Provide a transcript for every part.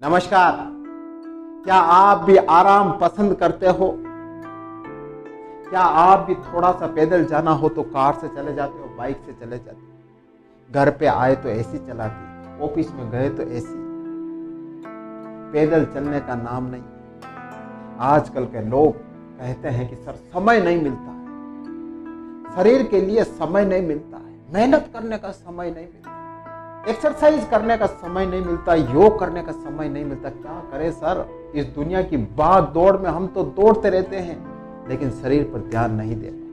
नमस्कार। क्या आप भी आराम पसंद करते हो? क्या आप भी थोड़ा सा पैदल जाना हो तो कार से चले जाते हो, बाइक से चले जाते हो? घर पे आए तो एसी चलाते, ऑफिस में गए तो एसी। पैदल चलने का नाम नहीं। आजकल के लोग कहते हैं कि सर समय नहीं मिलता है, शरीर के लिए समय नहीं मिलता है, मेहनत करने का समय नहीं मिलता, एक्सरसाइज करने का समय नहीं मिलता, योग करने का समय नहीं मिलता। क्या करें सर, इस दुनिया की भाग दौड़ में हम तो दौड़ते रहते हैं, लेकिन शरीर पर ध्यान नहीं दे पाते,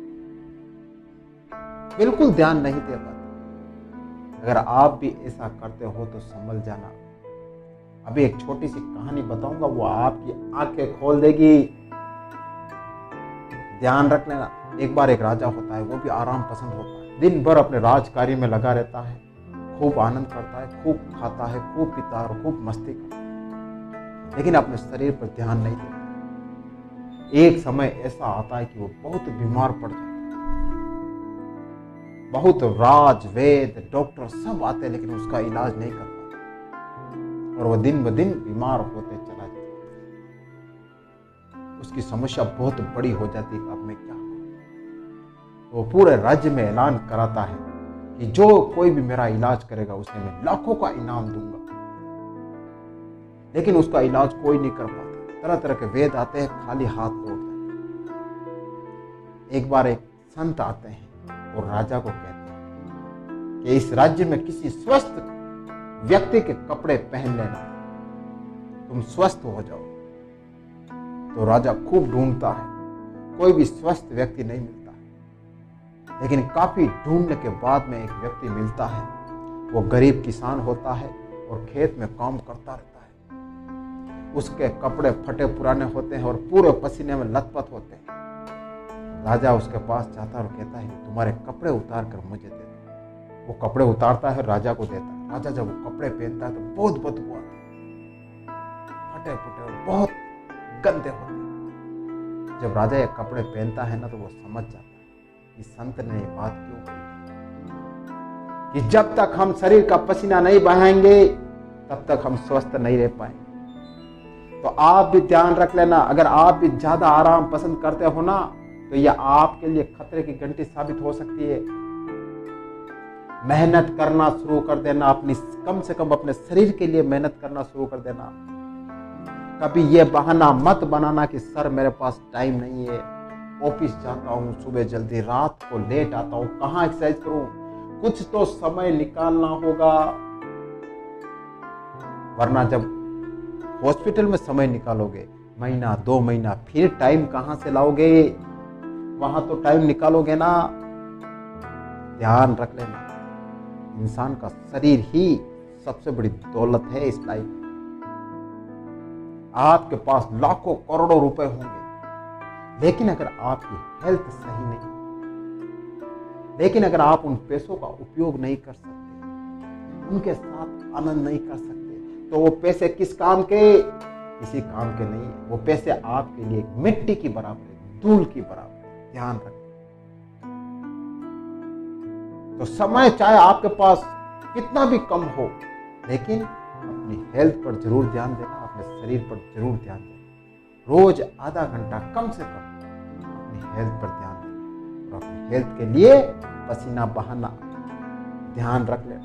बिल्कुल ध्यान नहीं दे पाते। अगर आप भी ऐसा करते हो तो संभल जाना। अभी एक छोटी सी कहानी बताऊंगा, वो आपकी आंखें खोल देगी। ध्यान रख लेना। एक बार एक राजा होता है, वो भी आराम पसंद होता है, दिन भर अपने राजकार्य में लगा रहता है, खूब आनंद करता है, खूब खाता है, खूब पीता है और खूब मस्ती करता है, लेकिन अपने शरीर पर ध्यान नहीं देता। एक समय ऐसा आता है कि वो बहुत बीमार पड़ जाता है। बहुत राज वैद्य डॉक्टर सब आते हैं, लेकिन उसका इलाज नहीं कर पाते और वो दिन ब दिन बीमार होते चला जाता है। उसकी समस्या बहुत बड़ी हो जाती है। अब मैं क्या करूं? तो वो पूरे राज्य में ऐलान कराता है कि जो कोई भी मेरा इलाज करेगा उसे मैं लाखों का इनाम दूंगा। लेकिन उसका इलाज कोई नहीं कर पाता। तरह तरह के वेद आते हैं, खाली हाथ लौट जाते हैं। एक बार एक संत आते हैं और राजा को कहते हैं कि इस राज्य में किसी स्वस्थ व्यक्ति के कपड़े पहन लेना, तुम स्वस्थ हो जाओ। तो राजा खूब ढूंढता है, कोई भी स्वस्थ व्यक्ति नहीं मिलता, लेकिन काफी ढूंढने के बाद में एक व्यक्ति मिलता है। वो गरीब किसान होता है और खेत में काम करता रहता है। उसके कपड़े फटे पुराने होते हैं और पूरे पसीने में लथपथ होते हैं। राजा उसके पास जाता है और कहता है कि तुम्हारे कपड़े उतार कर मुझे दे दो। वो कपड़े उतारता है, राजा को देता है। राजा जब वो कपड़े पहनता है तो बहुत बदबू आती है, फटे फटे और बहुत गंदे होते हैं। जब राजा ये कपड़े पहनता है ना, तो वो समझ जाता है कि संत ने ये बात क्यों कही कि जब तक हम शरीर का पसीना नहीं बहाएंगे तब तक हम स्वस्थ नहीं रह पाएंगे। तो आप भी ध्यान रख लेना। अगर आप भी ज्यादा आराम पसंद करते हो ना, तो यह आपके लिए खतरे की घंटी साबित हो सकती है। मेहनत करना शुरू कर देना, अपनी कम से कम अपने शरीर के लिए मेहनत करना शुरू कर देना। कभी यह बहाना मत बनाना कि सर मेरे पास टाइम नहीं है, ऑफिस जाता हूँ सुबह जल्दी, रात को लेट आता हूँ, कहाँ एक्सरसाइज करूं। कुछ तो समय निकालना होगा, वरना जब हॉस्पिटल में समय निकालोगे महीना 2 महीना, फिर टाइम कहाँ से लाओगे? वहां तो टाइम निकालोगे ना। ध्यान रख लेना, इंसान का शरीर ही सबसे बड़ी दौलत है इस लाइफ में। आपके पास लाखों करोड़ों रुपए होंगे, लेकिन अगर आपकी हेल्थ सही नहीं, लेकिन अगर आप उन पैसों का उपयोग नहीं कर सकते, उनके साथ आनंद नहीं कर सकते, तो वो पैसे किस काम के? किसी काम के नहीं है। वो पैसे आपके लिए मिट्टी की बराबर है, धूल की बराबर है। ध्यान रखें। तो समय चाहे आपके पास कितना भी कम हो, लेकिन अपनी हेल्थ पर जरूर ध्यान देना, अपने शरीर पर जरूर ध्यान देना। रोज आधा घंटा कम से कम अपनी हेल्थ पर ध्यान देना और अपनी हेल्थ के लिए पसीना बहाना ध्यान रख लेना।